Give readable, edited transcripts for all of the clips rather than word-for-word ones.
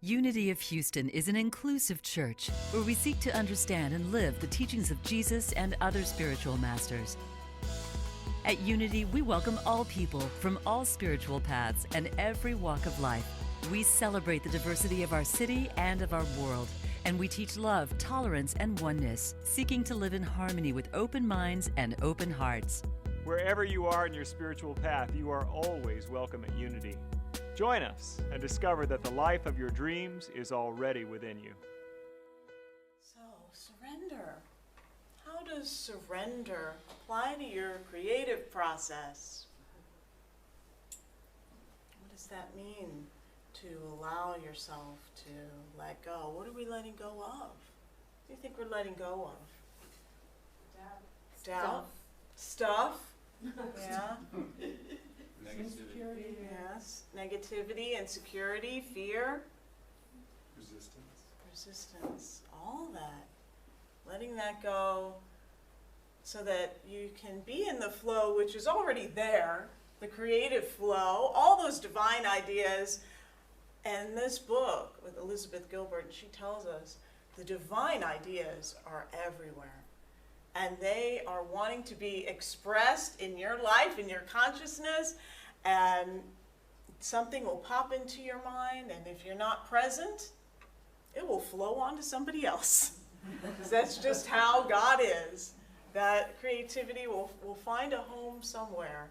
Unity of Houston is an inclusive church where we seek to understand and live the teachings of Jesus and other spiritual masters. At Unity, we welcome all people from all spiritual paths and every walk of life. We celebrate the diversity of our city and of our world, and we teach love, tolerance, and oneness, seeking to live in harmony with open minds and open hearts. Wherever you are in your spiritual path, you are always welcome at Unity. Join us and discover that the life of your dreams is already within you. So, surrender. How does surrender apply to your creative process? What does that mean to allow yourself to let go? What are we letting go of? What do you think we're letting go of? Doubt. Stuff. Yeah. Insecurity. Yes. Negativity, insecurity, fear. Resistance. All that. Letting that go so that you can be in the flow, which is already there, the creative flow, all those divine ideas. And this book with Elizabeth Gilbert, she tells us the divine ideas are everywhere. And they are wanting to be expressed in your life, in your consciousness, and something will pop into your mind, and if you're not present, it will flow on to somebody else. Because that's just how God is. That creativity will find a home somewhere.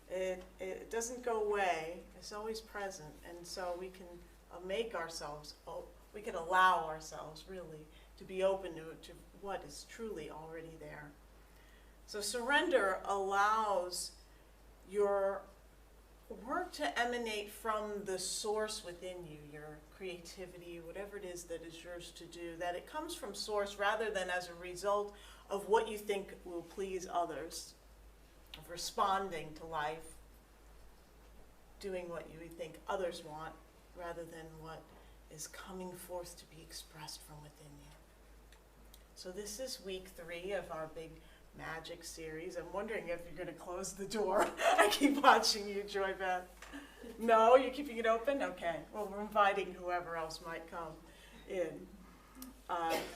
It doesn't go away. It's always present. And so we can make ourselves, we can allow ourselves really to be open to what is truly already there. So surrender allows your work to emanate from the source within you, your creativity, whatever it is that is yours to do, that it comes from source rather than as a result of what you think will please others, of responding to life, doing what you think others want rather than what is coming forth to be expressed from within you. So this is week 3 of our big magic series. I'm wondering if you're going to close the door. I keep watching you, Joy Beth. No, you're keeping it open? Okay. Well, we're inviting whoever else might come in.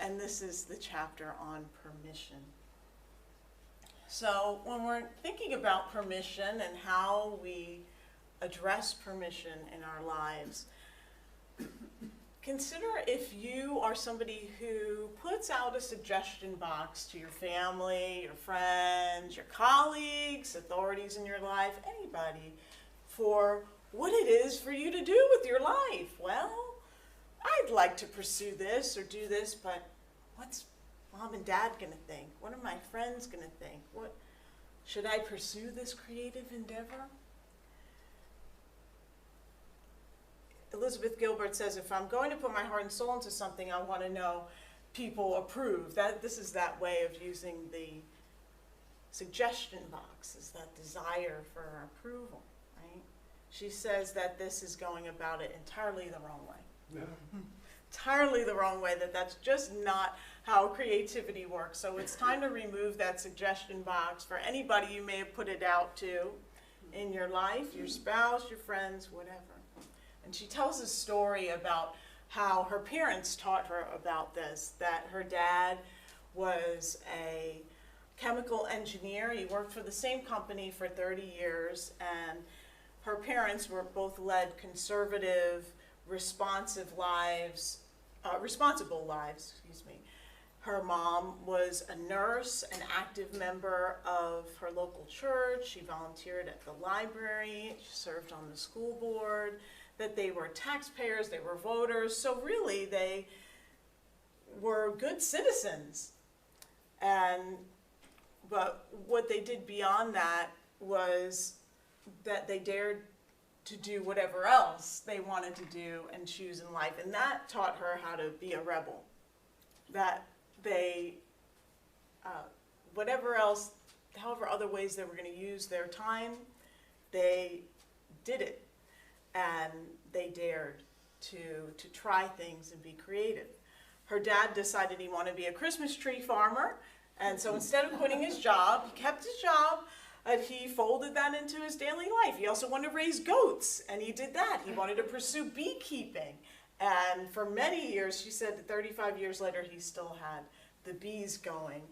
And this is the chapter on permission. So when we're thinking about permission and how we address permission in our lives, consider if you are somebody who puts out a suggestion box to your family, your friends, your colleagues, authorities in your life, anybody, for what it is for you to do with your life. Well, I'd like to pursue this or do this, but what's mom and dad going to think? What are my friends going to think? What should I pursue this creative endeavor? Elizabeth Gilbert says, if I'm going to put my heart and soul into something, I want to know people approve. This is that way of using the suggestion box, is that desire for approval, right? She says that this is going about it entirely the wrong way. Yeah. Entirely the wrong way, that's just not how creativity works. So it's time to remove that suggestion box for anybody you may have put it out to in your life, your spouse, your friends, whatever. And she tells a story about how her parents taught her about this, that her dad was a chemical engineer. He worked for the same company for 30 years, and her parents were both led conservative, responsible lives. Her mom was a nurse, an active member of her local church. She volunteered at the library. She served on the school board. That they were taxpayers, they were voters, so really they were good citizens. But what they did beyond that was that they dared to do whatever else they wanted to do and choose in life, and that taught her how to be a rebel. That they, whatever else, however other ways they were going to use their time, they did it. And they dared to try things and be creative. Her dad decided he wanted to be a Christmas tree farmer, and so instead of quitting his job, he kept his job, and he folded that into his daily life. He also wanted to raise goats, and he did that. He wanted to pursue beekeeping, And for many years, she said 35 years later, he still had the bees going,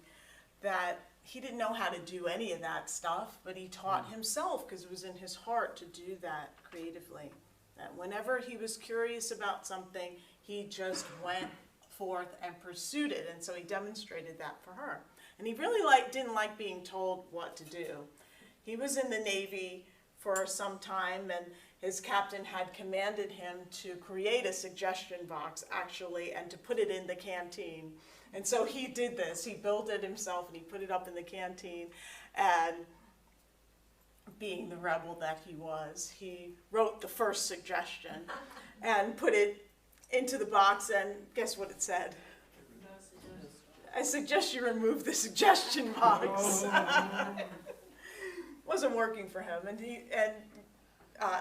that he didn't know how to do any of that stuff, but he taught himself because it was in his heart to do that creatively. That whenever he was curious about something, he just went forth and pursued it. And so he demonstrated that for her. And he really didn't like being told what to do. He was in the Navy for some time, and his captain had commanded him to create a suggestion box, actually, and to put it in the canteen. And so he did this. He built it himself, and he put it up in the canteen. And being the rebel that he was, he wrote the first suggestion and put it into the box, and guess what it said? I suggest you remove the suggestion box. Wasn't working for him. And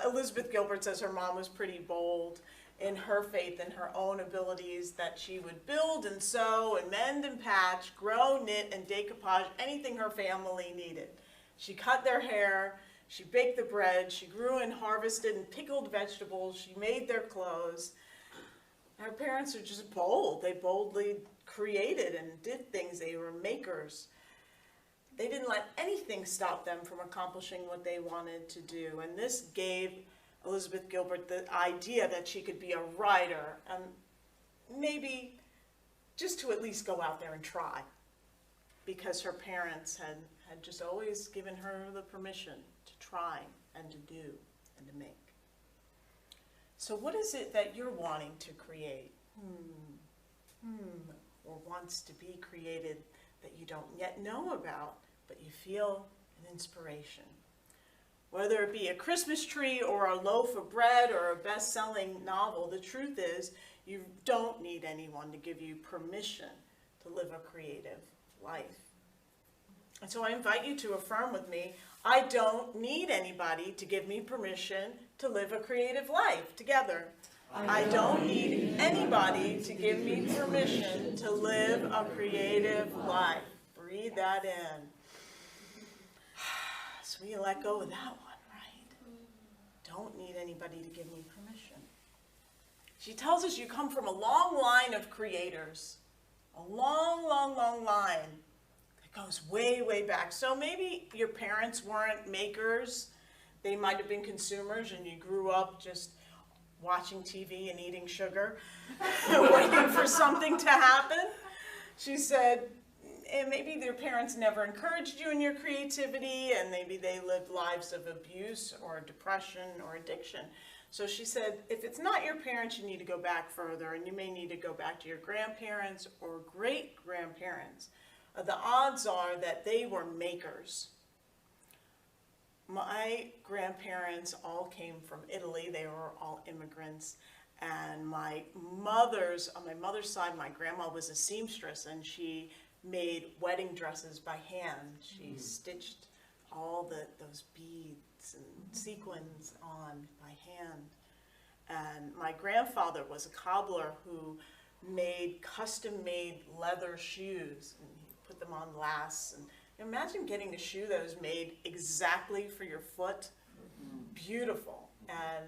Elizabeth Gilbert says her mom was pretty bold in her faith and her own abilities, that she would build and sew and mend and patch, grow, knit, and decoupage anything her family needed. She cut their hair, she baked the bread, she grew and harvested and pickled vegetables, she made their clothes. Her parents are just bold. They boldly created and did things. They were makers. They didn't let anything stop them from accomplishing what they wanted to do. And this gave Elizabeth Gilbert the idea that she could be a writer, and maybe just to at least go out there and try, because her parents had just always given her the permission to try and to do and to make. So what is it that you're wanting to create? Or wants to be created that you don't yet know about, but you feel an inspiration? Whether it be a Christmas tree or a loaf of bread or a best-selling novel, the truth is you don't need anyone to give you permission to live a creative life. And so I invite you to affirm with me, I don't need anybody to give me permission to live a creative life. Together. I don't need anybody to give me permission to live a creative life. Breathe that in. So we let go of that one, right? Don't need anybody to give me permission. She tells us you come from a long line of creators. A long, long, long line that goes way, way back. So maybe your parents weren't makers. They might have been consumers, and you grew up just watching TV and eating sugar, waiting for something to happen. She said, and maybe their parents never encouraged you in your creativity, and maybe they lived lives of abuse or depression or addiction. So she said, if it's not your parents, you need to go back further, and you may need to go back to your grandparents or great-grandparents. The odds are that they were makers. My grandparents all came from Italy. They were all immigrants. And on my mother's side, my grandma was a seamstress, and she made wedding dresses by hand. She stitched all those beads and sequins on by hand. And my grandfather was a cobbler who made custom-made leather shoes, and he put them on lasts. And imagine getting a shoe that was made exactly for your foot. Beautiful. And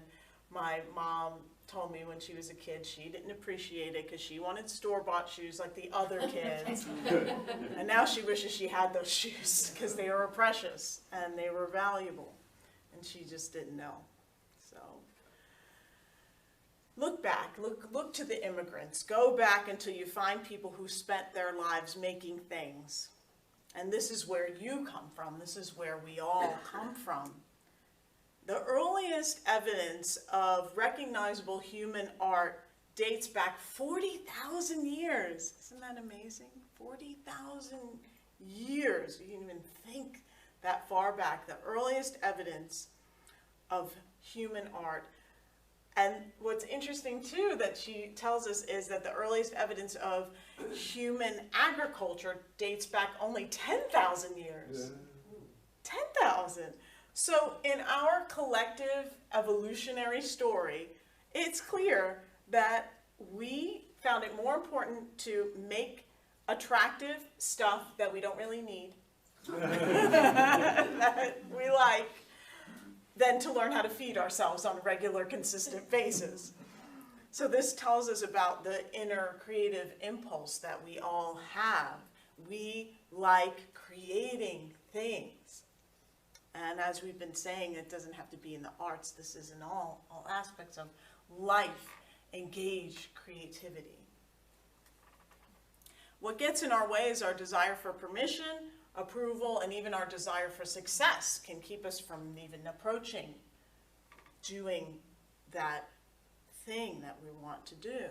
my mom told me when she was a kid she didn't appreciate it because she wanted store-bought shoes like the other kids. And now she wishes she had those shoes because they were precious and they were valuable. And she just didn't know. So look back. Look to the immigrants. Go back until you find people who spent their lives making things. And this is where you come from. This is where we all come from. The earliest evidence of recognizable human art dates back 40,000 years. Isn't that amazing? 40,000 years. You can even think that far back. The earliest evidence of human art. And what's interesting, too, that she tells us is that the earliest evidence of human agriculture dates back only 10,000 years. 10,000. So in our collective evolutionary story, it's clear that we found it more important to make attractive stuff that we don't really need, that we like, than to learn how to feed ourselves on a regular, consistent basis. So this tells us about the inner creative impulse that we all have. We like creating things. And as we've been saying, it doesn't have to be in the arts. This is in all aspects of life. Engage creativity. What gets in our way is our desire for permission, approval, and even our desire for success can keep us from even approaching doing that thing that we want to do.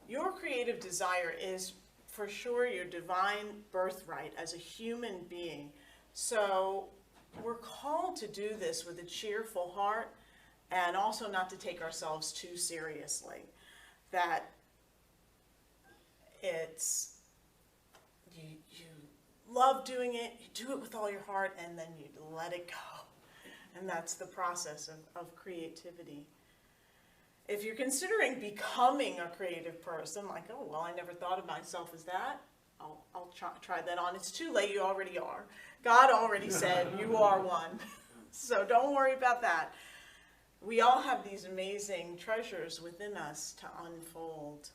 Your creative desire is for sure your divine birthright as a human being. So we're called to do this with a cheerful heart and also not to take ourselves too seriously. That it's, you love doing it, you do it with all your heart, and then you let it go. And that's the process of creativity. If you're considering becoming a creative person, like, oh, well, I never thought of myself as that, I'll try that on. It's too late, you already are. God already said you are one. So don't worry about that. We all have these amazing treasures within us to unfold.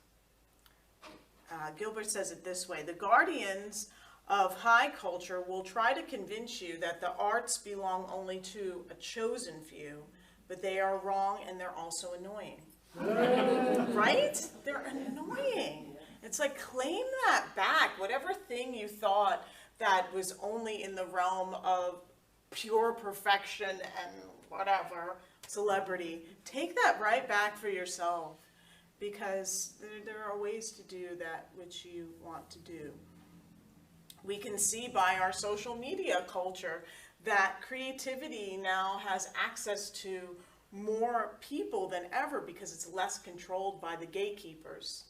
Gilbert says it this way: the guardians of high culture will try to convince you that the arts belong only to a chosen few, but they are wrong and they're also annoying. Right? They're annoying. It's like, claim that back. Whatever thing you thought that was only in the realm of pure perfection and whatever, celebrity, take that right back for yourself, because there are ways to do that which you want to do. We can see by our social media culture that creativity now has access to more people than ever because it's less controlled by the gatekeepers.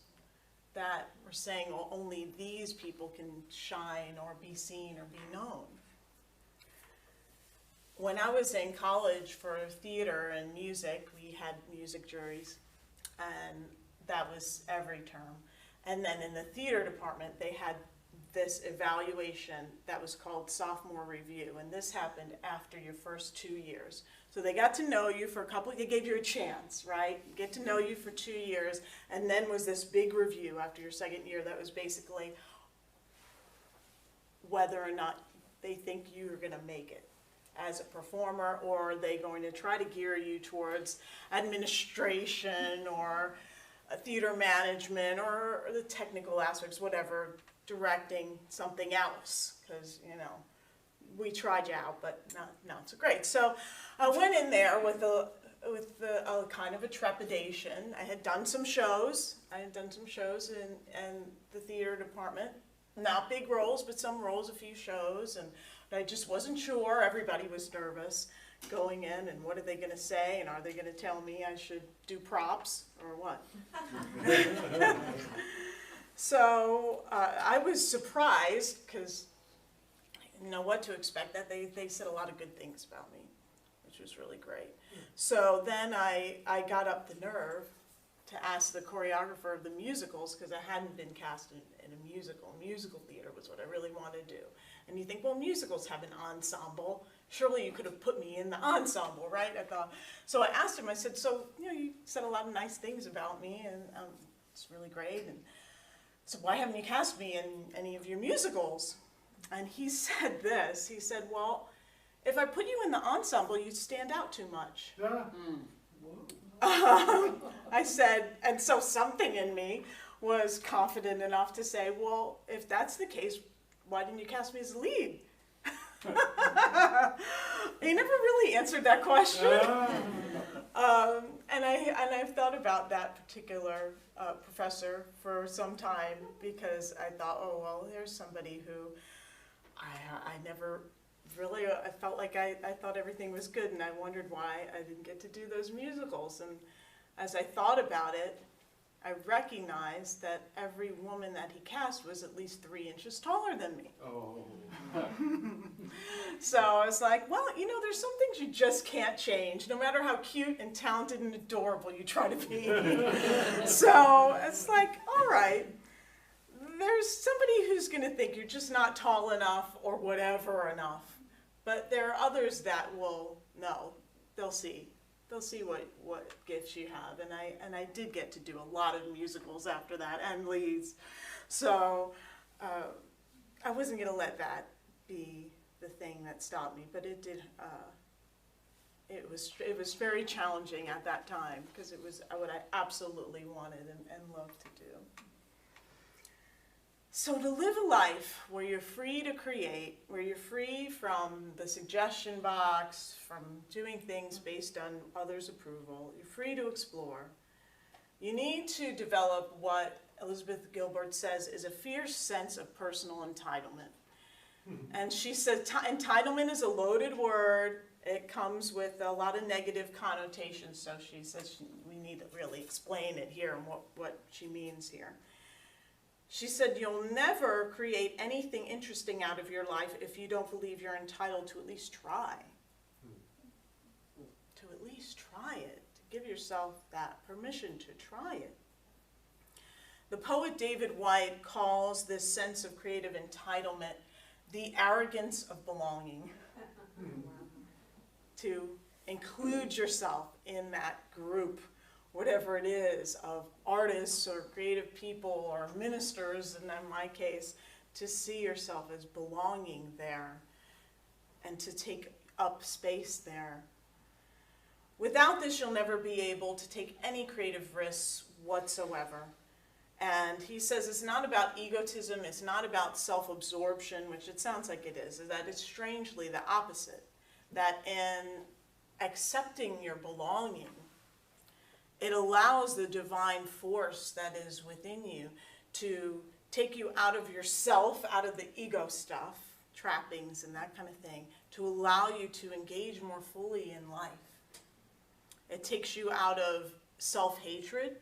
That we're saying, well, only these people can shine or be seen or be known. When I was in college for theater and music, we had music juries, and that was every term. And then in the theater department, they had this evaluation that was called sophomore review, and this happened after your first 2 years. So they got to know you for a couple, they gave you a chance, right? Get to know you for 2 years, and then was this big review after your second year that was basically whether or not they think you're gonna make it as a performer, or are they going to try to gear you towards administration or theater management or the technical aspects, whatever, directing something else, because, you know, we tried you out, but not so great. So I went in there with a kind of a trepidation. I had done some shows. in the theater department. Not big roles, but some roles, a few shows, and I just wasn't sure. Everybody was nervous going in, and what are they going to say, and are they going to tell me I should do props or what? So I was surprised, because I didn't know what to expect. That they said a lot of good things about me, which was really great. So then I got up the nerve to ask the choreographer of the musicals, because I hadn't been cast in a musical. Musical theater was what I really wanted to do. And you think, well, musicals have an ensemble. Surely you could have put me in the ensemble, right? I thought. So I asked him, I said, so, you know, you said a lot of nice things about me, and it's really great. And so why haven't you cast me in any of your musicals? And he said this. He said, well, if I put you in the ensemble, you'd stand out too much. I said, and so something in me was confident enough to say, well, if that's the case, why didn't you cast me as the lead? He never really answered that question. And I've thought about that particular professor for some time, because I thought, oh, well, there's somebody who I never really, I felt like I thought everything was good, and I wondered why I didn't get to do those musicals. And as I thought about it, I recognized that every woman that he cast was at least 3 inches taller than me. Oh. So I was like, well, you know, there's some things you just can't change, no matter how cute and talented and adorable you try to be. So it's like, all right, there's somebody who's going to think you're just not tall enough or whatever enough. But there are others that will know. They'll see they'll see what gifts you have. And I did get to do a lot of musicals after that and leads. So I wasn't going to let that be the thing that stopped me, but it did. It was very challenging at that time because it was what I absolutely wanted and loved to do. So to live a life where you're free to create, where you're free from the suggestion box, from doing things based on others' approval, you're free to explore, you need to develop what Elizabeth Gilbert says is a fierce sense of personal entitlement. And she said entitlement is a loaded word. It comes with a lot of negative connotations, so she says we need to really explain it here and what she means here. She said, you'll never create anything interesting out of your life if you don't believe you're entitled to at least try. To at least try it. To give yourself that permission to try it. The poet David White calls this sense of creative entitlement the arrogance of belonging. To include yourself in that group, whatever it is, of artists or creative people or ministers, and in my case, to see yourself as belonging there and to take up space there. Without this, you'll never be able to take any creative risks whatsoever. And he says it's not about egotism, it's not about self-absorption, which it sounds like it is, that it's strangely the opposite. That in accepting your belonging, it allows the divine force that is within you to take you out of yourself, out of the ego stuff, trappings and that kind of thing, to allow you to engage more fully in life. It takes you out of self-hatred,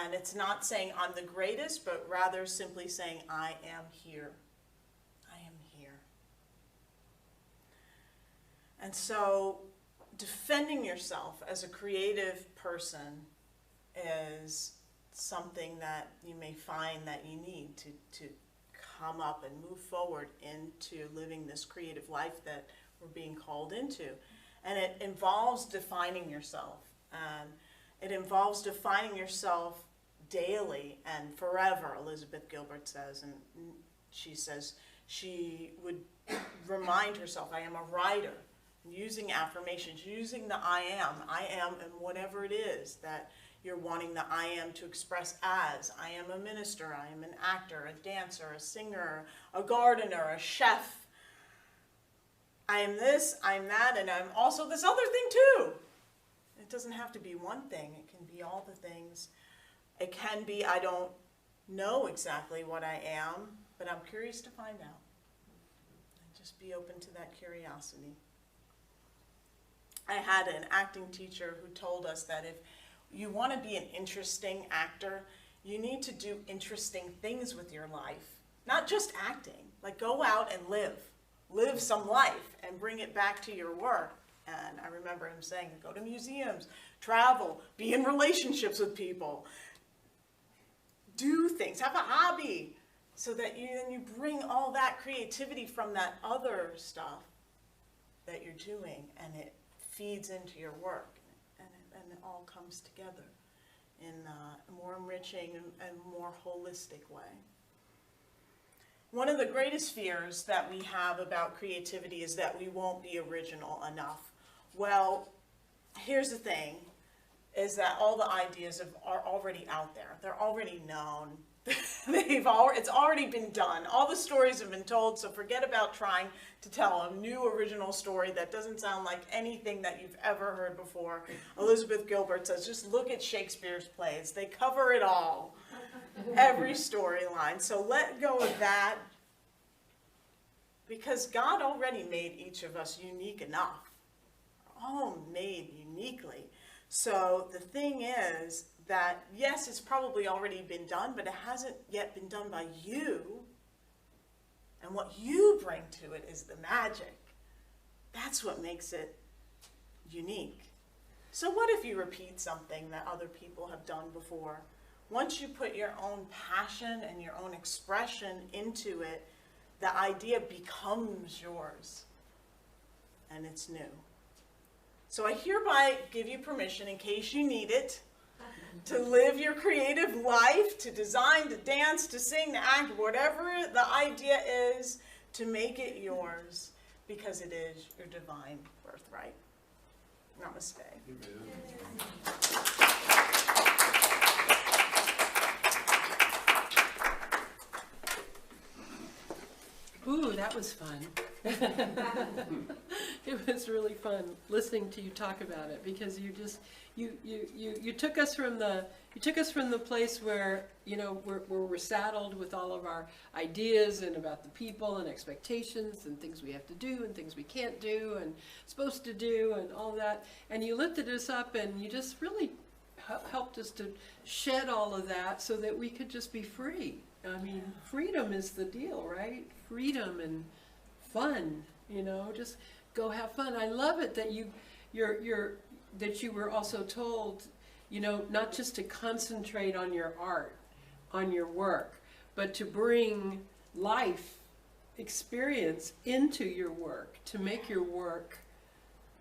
and it's not saying I'm the greatest, but rather simply saying I am here. I am here. And so defending yourself as a creative person is something that you may find that you need to come up and move forward into living this creative life that we're being called into. And it involves defining yourself. And it involves defining yourself daily and forever, Elizabeth Gilbert says. And she says she would remind herself, I am a writer. Using affirmations, using the I am and whatever it is that you're wanting the I am to express as. I am a minister, I am an actor, a dancer, a singer, a gardener, a chef. I am this, I'm that, and I'm also this other thing too. It doesn't have to be one thing, it can be all the things. It can be I don't know exactly what I am, but I'm curious to find out. And just be open to that curiosity. I had an acting teacher who told us that if you want to be an interesting actor, you need to do interesting things with your life. Not just acting, like go out and live some life and bring it back to your work. And I remember him saying, go to museums, travel, be in relationships with people, do things, have a hobby, so that you bring all that creativity from that other stuff that you're doing, and it feeds into your work, and it all comes together in a more enriching and more holistic way. One of the greatest fears that we have about creativity is that we won't be original enough. Well, here's the thing, is that all the ideas are already out there. They're already known. It's already been done. All the stories have been told, so forget about trying to tell a new original story that doesn't sound like anything that you've ever heard before. Elizabeth Gilbert says, just look at Shakespeare's plays. They cover it all, every storyline. So let go of that, because God already made each of us unique enough. We're all made uniquely. So the thing is that, yes, it's probably already been done, but it hasn't yet been done by you. And what you bring to it is the magic. That's what makes it unique. So what if you repeat something that other people have done before? Once you put your own passion and your own expression into it, the idea becomes yours, and it's new. So I hereby give you permission, in case you need it, to live your creative life, to design, to dance, to sing, to act, whatever the idea is, to make it yours, because it is your divine birthright. Namaste. Ooh, that was fun. It was really fun listening to you talk about it, because you took us from the place where, you know, we're saddled with all of our ideas and about the people and expectations and things we have to do and things we can't do and supposed to do and all that, and you lifted us up and you just really helped us to shed all of that so that we could just be free. I mean, freedom is the deal, right? Freedom and fun, you know, just go have fun. I love it that you were also told, you know, not just to concentrate on your art, on your work, but to bring life experience into your work, to make your work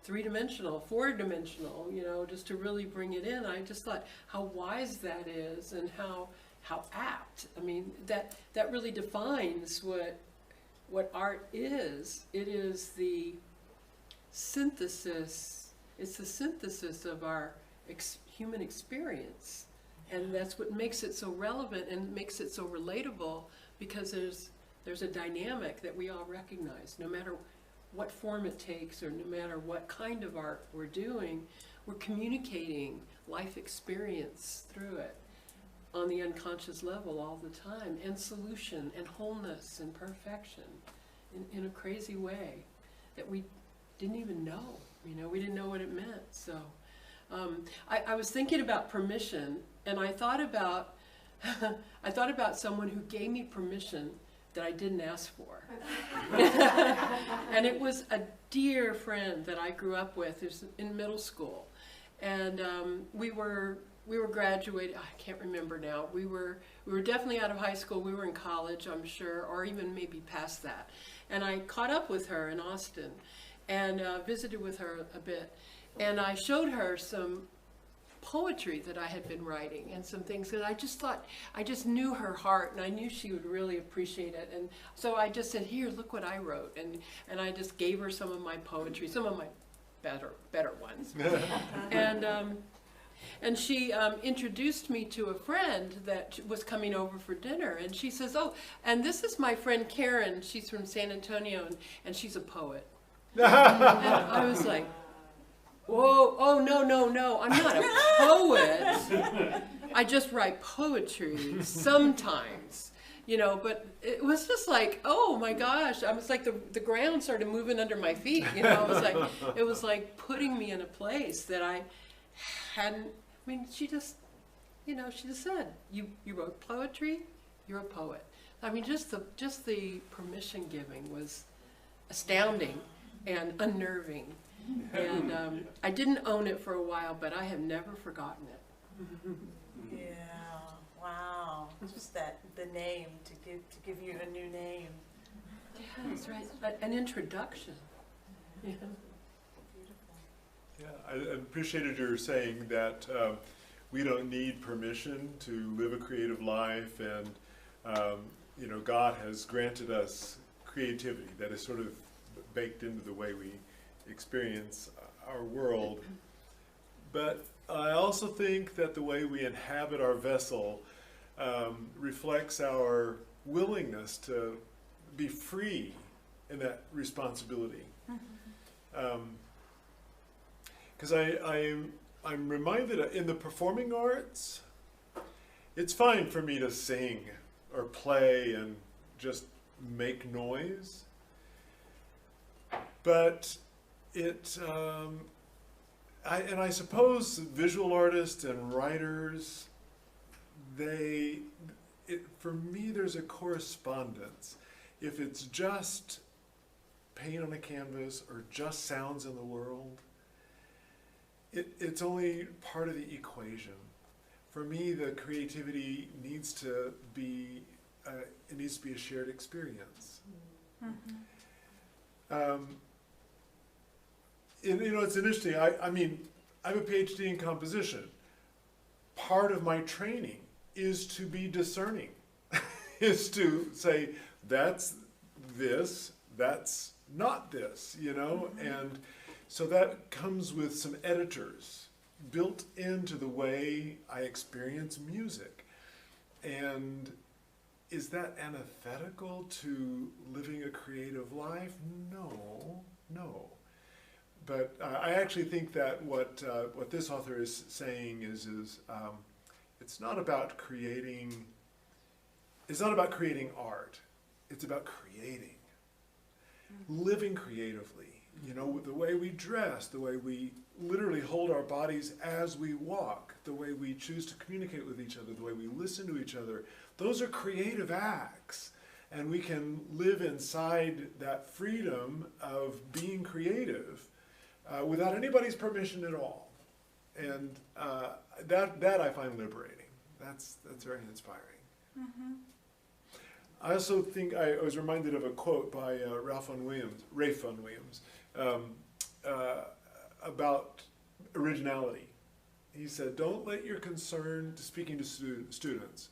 three-dimensional, four-dimensional, you know, just to really bring it in. I just thought how wise that is and how apt. I mean, that really defines what art is. It is the synthesis. It's the synthesis of our human experience, and that's what makes it so relevant and makes it so relatable, because there's a dynamic that we all recognize. No matter what form it takes, or no matter what kind of art we're doing, we're communicating life experience through it on the unconscious level all the time, and solution and wholeness and perfection in a crazy way that we didn't even know. You know, we didn't know what it meant. So I was thinking about permission, and I thought about someone who gave me permission that I didn't ask for. And it was a dear friend that I grew up with. It was in middle school, and we were graduating. I can't remember now. We were definitely out of high school. We were in college, I'm sure, or even maybe past that. And I caught up with her in Austin and visited with her a bit. And I showed her some poetry that I had been writing and some things that I just thought, I just knew her heart, and I knew she would really appreciate it. And so I just said, here, look what I wrote. And I just gave her some of my poetry, some of my better ones. And she introduced me to a friend that was coming over for dinner, and she says, oh, and this is my friend Karen. She's from San Antonio, and she's a poet. And I was like, whoa, oh, no, I'm not a poet. I just write poetry sometimes, you know, but it was just like, oh my gosh, I was like, the ground started moving under my feet, you know. It was like putting me in a place that I hadn't. I mean, she just said, you wrote poetry, you're a poet. I mean, just the permission giving was astounding and unnerving. And I didn't own it for a while, but I have never forgotten it. Yeah, wow. Just the name, to give you a new name. Yeah, that's right. An introduction. Yeah. Yeah, I appreciated your saying that we don't need permission to live a creative life, and you know, God has granted us creativity that is sort of baked into the way we experience our world. But I also think that the way we inhabit our vessel reflects our willingness to be free in that responsibility. Because I'm reminded in the performing arts, it's fine for me to sing or play and just make noise, but I suppose visual artists and writers, for me there's a correspondence. If it's just paint on a canvas or just sounds in the world, it's only part of the equation. For me, the creativity needs to be a shared experience. it's interesting. I mean, I have a PhD in composition. Part of my training is to be discerning, is to say, that's this, that's not this, and so that comes with some editors built into the way I experience music. And is that antithetical to living a creative life? No. But I actually think that what this author is saying is it's not about creating. It's not about creating art. It's about creating, living creatively. The way we dress, the way we literally hold our bodies as we walk, the way we choose to communicate with each other, the way we listen to each other. Those are creative acts, and we can live inside that freedom of being creative without anybody's permission at all. And that I find liberating. That's very inspiring. Mm-hmm. I also think I was reminded of a quote by Rafe Vaughan Williams, about originality. He said, don't let your concern, speaking to students,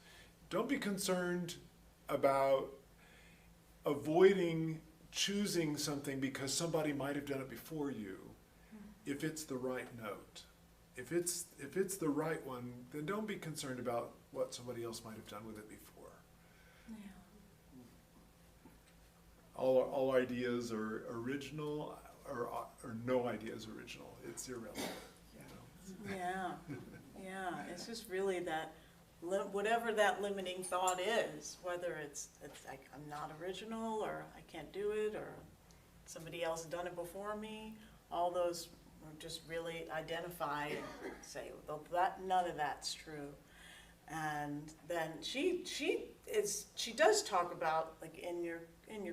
don't be concerned about avoiding choosing something because somebody might have done it before you, if it's the right note. If it's the right one, then don't be concerned about what somebody else might have done with it before. Yeah. All ideas are original, or no idea is original. It's irrelevant. Yeah. It's just really that whatever that limiting thought is, whether it's like I'm not original, or I can't do it, or somebody else done it before me. All those just really identify and say, well, none of that's true. And then she does talk about, like, in your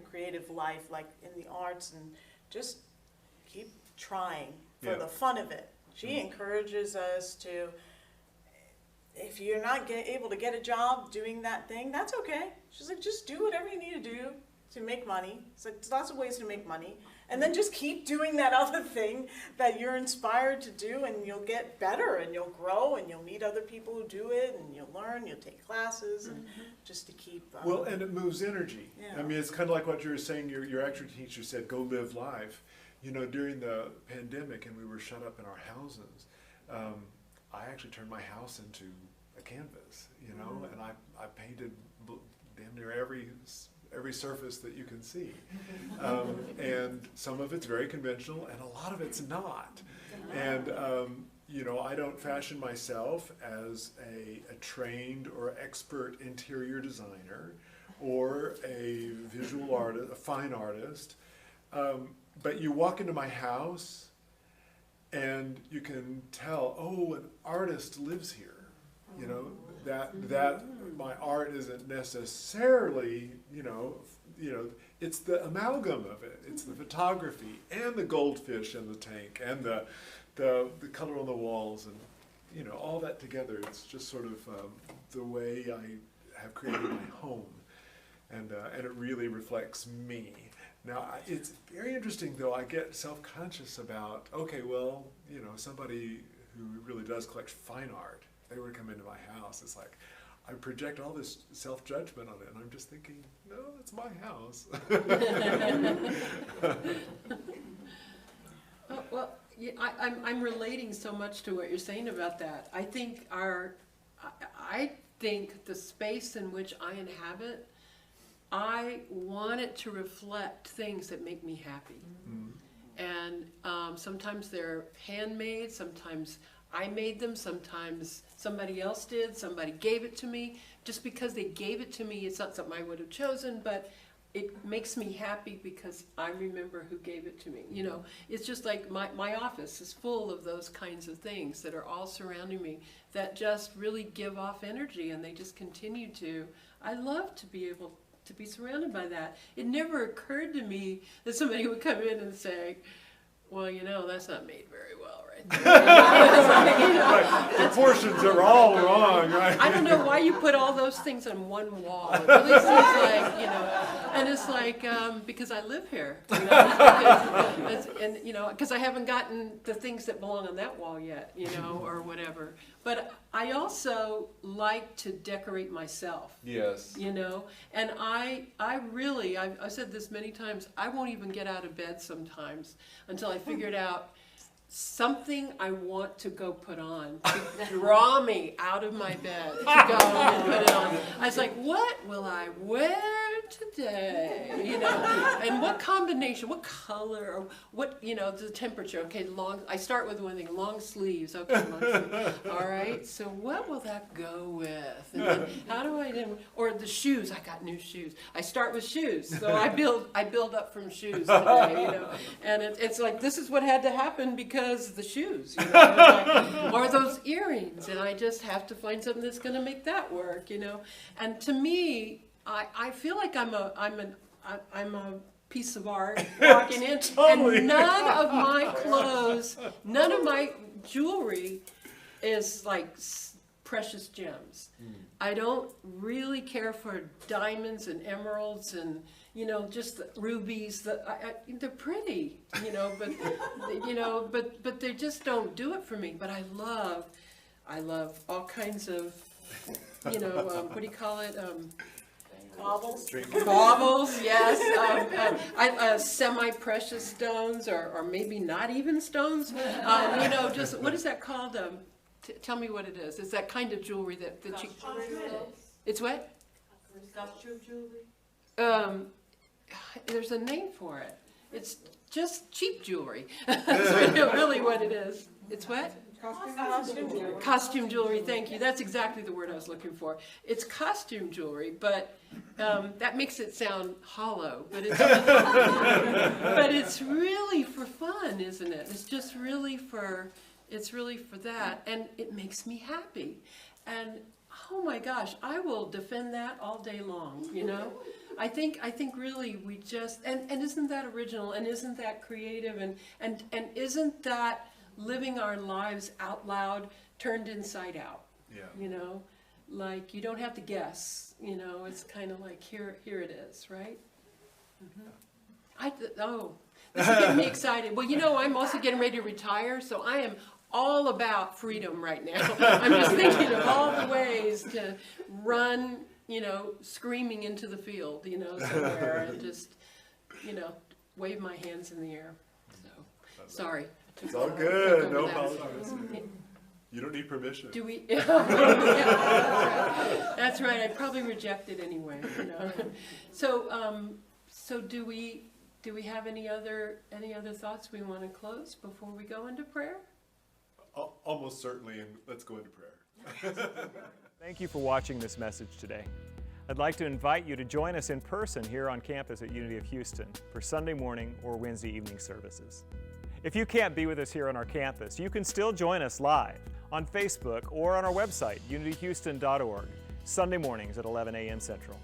creative life, like in the arts, and just keep trying for the fun of it. She encourages us to, if you're not able to get a job doing that thing, that's okay. She's like, just do whatever you need to do to make money. It's like, there's lots of ways to make money. And then just keep doing that other thing that you're inspired to do, and you'll get better, and you'll grow, and you'll meet other people who do it, and you'll learn, you'll take classes, and just to keep... well, and it moves energy. Yeah. I mean, it's kind of like what you were saying, your actual teacher said, go live life. During the pandemic, and we were shut up in our houses, I actually turned my house into a canvas, and I painted damn near every surface that you can see. And some of it's very conventional, and a lot of it's not. And, I don't fashion myself as a trained or expert interior designer or a visual artist, a fine artist. But you walk into my house and you can tell, oh, an artist lives here. That my art isn't necessarily, it's the amalgam of it. It's the photography and the goldfish in the tank and the color on the walls, and all that together. It's just sort of the way I have created my home, and it really reflects me. Now, it's very interesting, though. I get self-conscious about, okay, well, somebody who really does collect fine art, if they were to come into my house, it's like I project all this self-judgment on it, and I'm just thinking, no, it's my house. Well, I'm relating so much to what you're saying about that. I think the space in which I inhabit, I want it to reflect things that make me happy. And sometimes they're handmade, sometimes I made them, sometimes somebody else did, somebody gave it to me. Just because they gave it to me, it's not something I would have chosen, but it makes me happy because I remember who gave it to me. It's just like my office is full of those kinds of things that are all surrounding me that just really give off energy, and they just continue to. I love to be able to be surrounded by that. It never occurred to me that somebody would come in and say, well, that's not made very well, right? Right. The portions are all wrong, right? I don't know why you put all those things on one wall. It really seems like, and it's like, because I live here, because I haven't gotten the things that belong on that wall yet, or whatever. But I also like to decorate myself. Yes. And I've said this many times, I won't even get out of bed sometimes until I figured out something I want to go put on to draw me out of my bed to go and put it on. I was like, what will I wear today? And what combination, what color, or what, the temperature. Okay, I start with one thing, long sleeves. Okay, long sleeves. All right, so what will that go with? And then how do I then, or the shoes, I got new shoes. I start with shoes, so I build up from shoes today, And it's like, this is what had to happen because the shoes, or those earrings, and I just have to find something that's going to make that work, And to me, I feel like I'm a piece of art walking in, Totally. and none of my clothes, none of my jewelry is like precious gems. I don't really care for diamonds and emeralds and just the rubies. They're pretty, but they just don't do it for me. But I love all kinds of, what do you call it? Baubles. Baubles, yes. Semi-precious stones, or maybe not even stones. Just what is that called? Tell me what it is. It's that kind of jewelry that you. It's what? Costume jewelry. There's a name for it. It's just cheap jewelry. That's really what it is. It's what? Costume jewelry. Costume jewelry, thank you. That's exactly the word I was looking for. It's costume jewelry, but that makes it sound hollow. But it's really for fun, isn't it? It's just really for that, and it makes me happy. And oh my gosh, I will defend that all day long. I think really we just and isn't that original, and isn't that creative, and isn't that living our lives out loud, turned inside out? Yeah. Like you don't have to guess. It's kind of like here it is, right? This is getting me excited. Well, I'm also getting ready to retire, so I am all about freedom right now. I'm just thinking of all the ways to run, screaming into the field, somewhere, and just, wave my hands in the air. So, sorry. It's all good. No apologies. You don't need permission. Do we? Yeah, that's right. I'd probably reject it anyway. So do we have any other thoughts we want to close before we go into prayer? Almost certainly, and let's go into prayer. Thank you for watching this message today. I'd like to invite you to join us in person here on campus at Unity of Houston for Sunday morning or Wednesday evening services. If you can't be with us here on our campus, you can still join us live on Facebook or on our website, unityhouston.org, Sunday mornings at 11 a.m. Central.